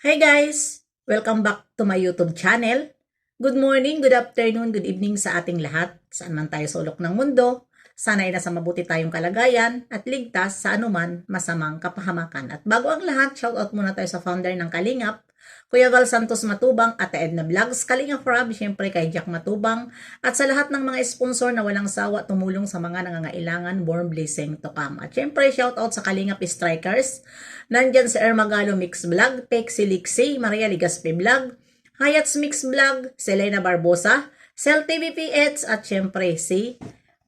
Hi guys! Welcome back to my YouTube channel. Good morning, good afternoon, good evening sa ating lahat. Saan man tayo sulok ng mundo, sana ay nasa mabuti tayong kalagayan at ligtas sa anuman masamang kapahamakan. At bago ang lahat, shoutout muna tayo sa founder ng Kalingap, Kuya Val Santos Matubang at Edna Vlogs, Kalingap Rob, syempre kay Jack Matubang, at sa lahat ng mga sponsor na walang sawa tumulong sa mga nangangailangan, warm blessing to come. At syempre shoutout sa Kalingap Strikers, nandyan si Ermagalo Mix Vlog, Pexi Lixi, Maria Ligaspi Vlog, Hayats Mix Vlog, Selena Barbosa, Cel TVPH, at syempre si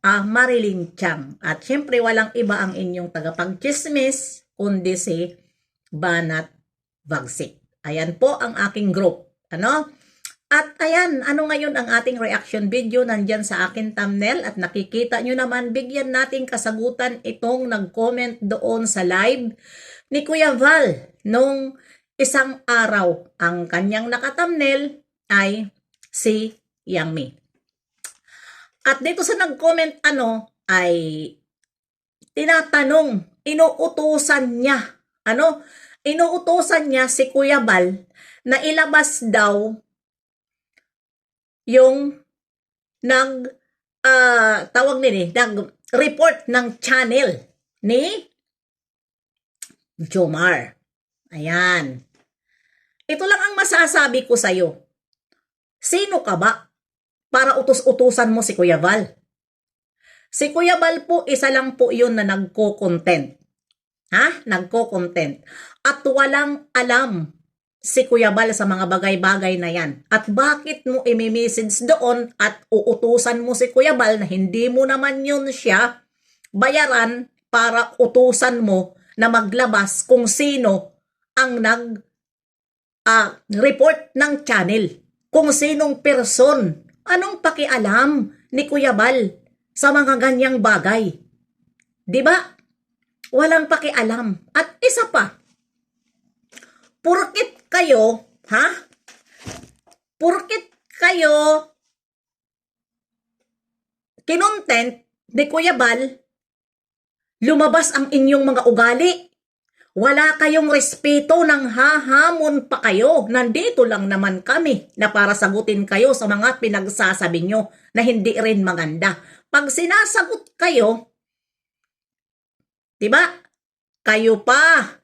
Marilyn Chang. At syempre walang iba ang inyong tagapag-chismis kundi si Banat Vagsik. Ayan po ang aking group. Ano? At ayan, ano ngayon ang ating reaction video nandyan sa akin thumbnail at nakikita nyo naman, bigyan natin kasagutan itong nag-comment doon sa live ni Kuya Val nung isang araw. Ang kanyang naka-thumbnail ay si Yangmi. At dito sa nag-comment ay tinatanong, inuutusan niya, inuutosan niya si Kuya Val na ilabas daw yung nag-report ng channel ni Jomar. Ayan. Ito lang ang masasabi ko sa'yo. Sino ka ba para utos-utusan mo si Kuya Val? Si Kuya Val po, isa lang po yun na nagko-content. Nagko-content. At walang alam si Kuya Val sa mga bagay-bagay na yan. At bakit mo i-message doon at uutusan mo si Kuya Val na hindi mo naman yun siya bayaran para utusan mo na maglabas kung sino ang report ng channel. Kung sinong person. Anong pakialam ni Kuya Val sa mga ganyang bagay? Diba? Walang pakialam. At isa pa, Purkit kayo kinontent ni Kuya Val, lumabas ang inyong mga ugali. Wala kayong respeto, ng hahamon pa kayo. Nandito lang naman kami na para sagutin kayo sa mga pinagsasabi nyo na hindi rin maganda. Pag sinasagot kayo, diba? Kayo pa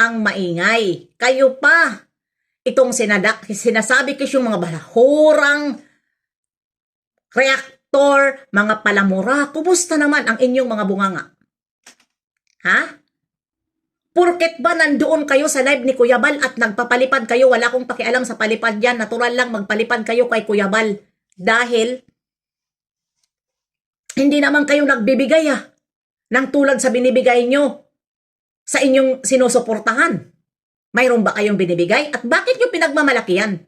ang maingay. Kayo pa itong sinasabi ko yung mga balahurang reaktor, mga palamura. Kumusta naman ang inyong mga bunganga? Porket ba nandoon kayo sa live ni Kuya Val at nagpapalipad kayo, wala akong pakialam sa palipad yan. Natural lang magpalipad kayo kay Kuya Val. Dahil hindi naman kayo nagbibigay ng tulad sa binibigay nyo sa inyong sinusuportahan. Mayroon ba kayong binibigay? At bakit nyo pinagmamalaki yan?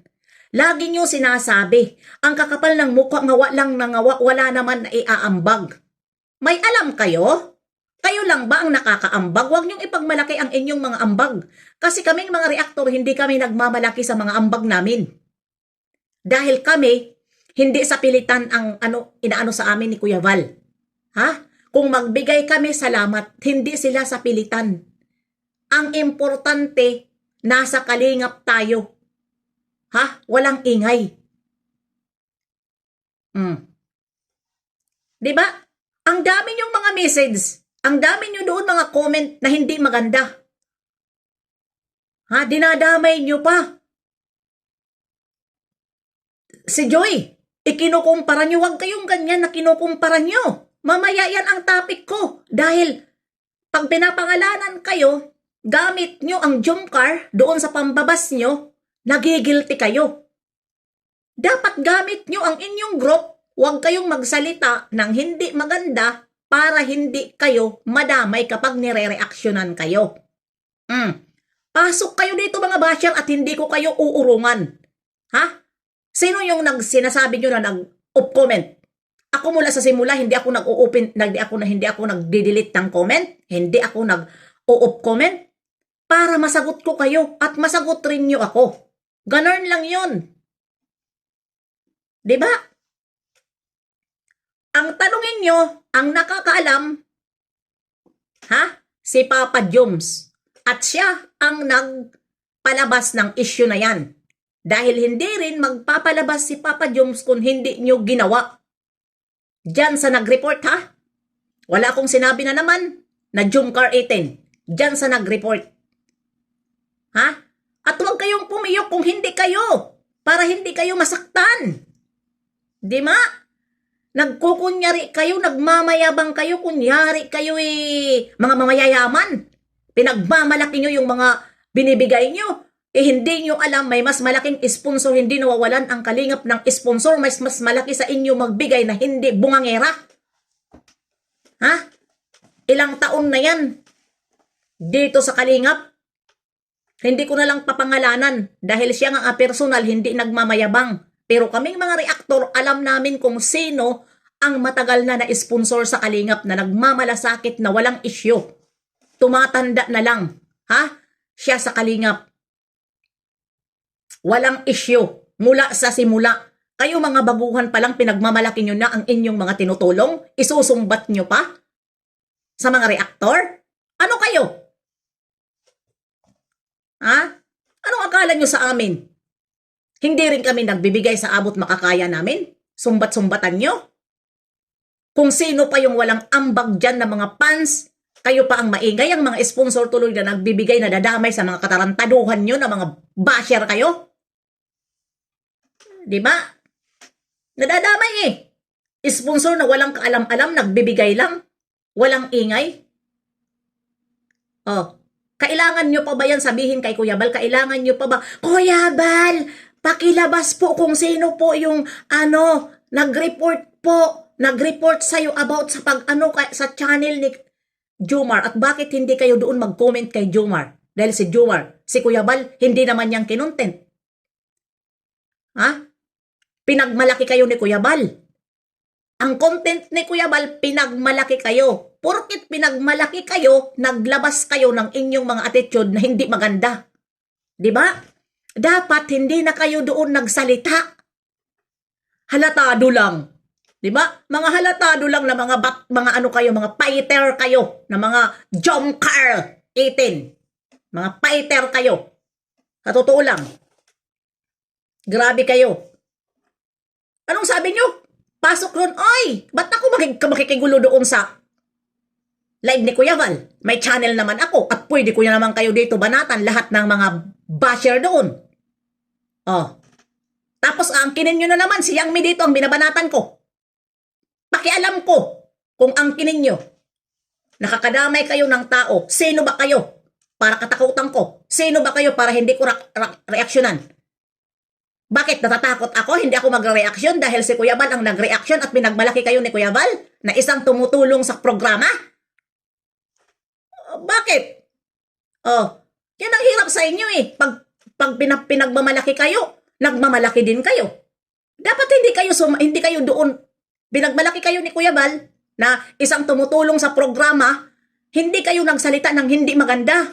Lagi nyo sinasabi, ang kakapal ng mukha, ngawa lang na ngawa, wala naman na iaambag. May alam kayo? Kayo lang ba ang nakakaambag? Huwag niyong ipagmalaki ang inyong mga ambag. Kasi kaming mga reaktor, hindi kami nagmamalaki sa mga ambag namin. Dahil kami, hindi sa pilitan ang inaano sa amin ni Kuya Val. Kung magbigay kami, salamat. Hindi sila sa pilitan. Ang importante, nasa kalingap tayo. Walang ingay. Diba? Ang dami niyong mga message. Ang dami niyo doon mga comment na hindi maganda. Dinadamay niyo pa. Si Joy, ikinukumpara niyo. Huwag kayong ganyan na kinukumpara niyo. Mamaya yan ang topic ko. Dahil pag pinapangalanan kayo, gamit niyo ang Jomcar doon sa pambabas niyo, nagigilty kayo. Dapat gamit niyo ang inyong group. Huwag kayong magsalita ng hindi maganda para hindi kayo madamay kapag nire-reaksyonan kayo. Pasok kayo dito mga basher at hindi ko kayo uurungan. Sino yung sinasabi nyo na nag-up comment? Ako mula sa simula, hindi ako nag-open, hindi ako nag-delete ng comment, hindi ako nag-up comment para masagot ko kayo at masagot rin nyo ako. Ganon lang yun. Diba? Ang tanungin nyo, ang nakakaalam, si Papa Joms. At siya ang magpapalabas ng issue na yan. Dahil hindi rin magpapalabas si Papa Joms kung hindi nyo ginawa. Diyan sa nag-report ha. Wala akong sinabi na naman na Jumcar 18. Diyan sa nag-report. Ha? At huwag kayong pumiyok kung hindi kayo. Para hindi kayo masaktan. Di ba? Nagkukunyari kayo, nagmamayabang kayo, kunyari kayo mga mamayayaman. Pinagmamalaki nyo yung mga binibigay nyo. Hindi nyo alam, may mas malaking sponsor, hindi nawawalan ang kalingap ng sponsor, mas malaki sa inyo magbigay na hindi bungangera. Ha? Ilang taon na yan dito sa kalingap. Hindi ko na lang papangalanan dahil siya nga personal, hindi nagmamayabang. Pero kaming mga reaktor, alam namin kung sino ang matagal na na-sponsor sa kalingap na nagmamalasakit na walang isyo. Tumatanda na lang. Ha? Siya sa kalingap. Walang isyo. Mula sa simula. Kayo mga baguhan pa lang pinagmamalaki nyo na ang inyong mga tinutulong? Isusumbat nyo pa? Sa mga reaktor? Ano kayo? Ha? Anong akala nyo sa amin? Hindi rin kami nagbibigay sa abot makakaya namin? Sumbat-sumbatan nyo? Kung sino pa yung walang ambag dyan na mga fans, kayo pa ang maingay, ang mga sponsor tuloy na nagbibigay na dadamay sa mga katarantaduhan nyo na mga basher kayo? Diba? Nadadamay Sponsor na walang kaalam-alam, nagbibigay lang. Walang ingay. Oh, kailangan nyo pa ba yan sabihin kay Kuya Bal? Kailangan nyo pa ba? Kuya Bal, pakilabas po kung sino po yung nag-report sa'yo about sa sa channel ni Jomar. At bakit hindi kayo doon mag-comment kay Jomar? Dahil si Jomar, si Kuya Bal, hindi naman niyang kinontent. Ha? Pinagmalaki kayo ni Kuya Bal. Ang content ni Kuya Bal, pinagmalaki kayo. Porkit pinagmalaki kayo, naglabas kayo ng inyong mga attitude na hindi maganda. Diba? Dapat hindi na kayo doon nagsalita. Halatado lang. Diba? Mga halatado lang na mga fighter kayo, na mga Jomcar 18. Mga fighter kayo. Katotoo lang. Grabe kayo. Anong sabi nyo? Pasok ron, oy, ba't ako makikigulo doon sa live ni Kuya Val? May channel naman ako at pwede ko naman kayo dito banatan lahat ng mga basher doon. Oh. Tapos angkinin nyo na naman si Yang Mi dito ang binabanatan ko. Pakialam ko kung angkinin nyo. Nakakadamay kayo ng tao. Sino ba kayo para katakutan ko? Sino ba kayo para hindi ko reaksyonan? Bakit natatakot ako? Hindi ako magre-reaction dahil si Kuya Val ang nag-reaction at pinagmalaki kayo ni Kuya Val na isang tumutulong sa programa? Bakit? Oh, yan ang hirap sa inyo Pag pinagmamalaki kayo, nagmamalaki din kayo. Dapat hindi kayo doon. Pinagmalaki kayo ni Kuya Val na isang tumutulong sa programa, hindi kayo nagsalita ng hindi maganda.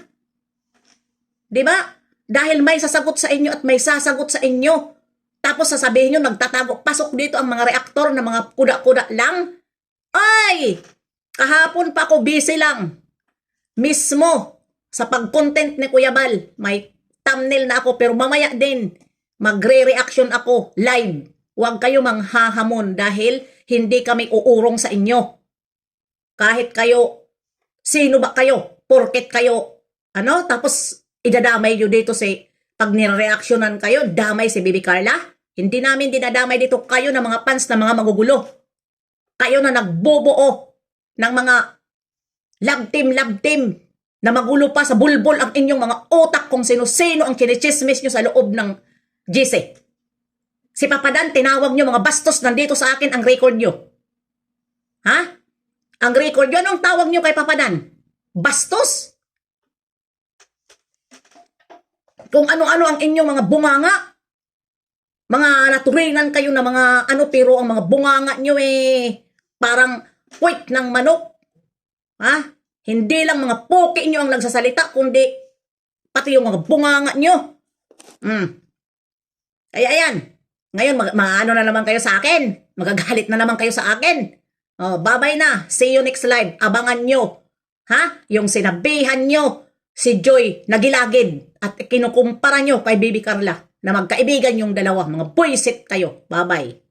Diba? Dahil may sasagot sa inyo at may sasagot sa inyo. Tapos sasabihin nyo, nagtatago. Pasok dito ang mga reaktor na mga kuda-kuda lang. Ay! Kahapon pa ako busy lang. Mismo sa pag-content ni Kuya Bal. May thumbnail na ako pero mamaya din magre-reaction ako live. Huwag kayo manghahamon dahil hindi kami uurong sa inyo. Kahit kayo, sino ba kayo? Porket kayo, tapos idadamay nyo dito pag nireaksyonan kayo, damay si Bibi Carla. Hindi namin dinadamay dito kayo na mga fans na mga magugulo. Kayo na nagbobuo ng mga love team na magulo pa sa bulbol ang inyong mga utak kung sino-sino ang kinichismis nyo sa loob ng GC. Si Papa Dan, tinawag nyo mga bastos, nandito sa akin ang record nyo. Ha? Ang record nyo, anong tawag nyo kay Papa Dan? Bastos? Kung ano-ano ang inyong mga bunganga, mga naturingan kayo na mga pero ang mga bunganga nyo parang puwit ng manok. Ha? Hindi lang mga poke nyo ang nagsasalita, kundi pati yung mga bunganga nyo. Kaya ayan, ngayon maano na naman kayo sa akin. Magagalit na naman kayo sa akin. Oh, bye-bye na. See you next live. Abangan nyo. Ha? Yung sinabihan nyo si Joy nagilagid at kinukumpara nyo kay Baby Carla na magkaibigan yung dalawa. Mga buisit kayo. Bye-bye.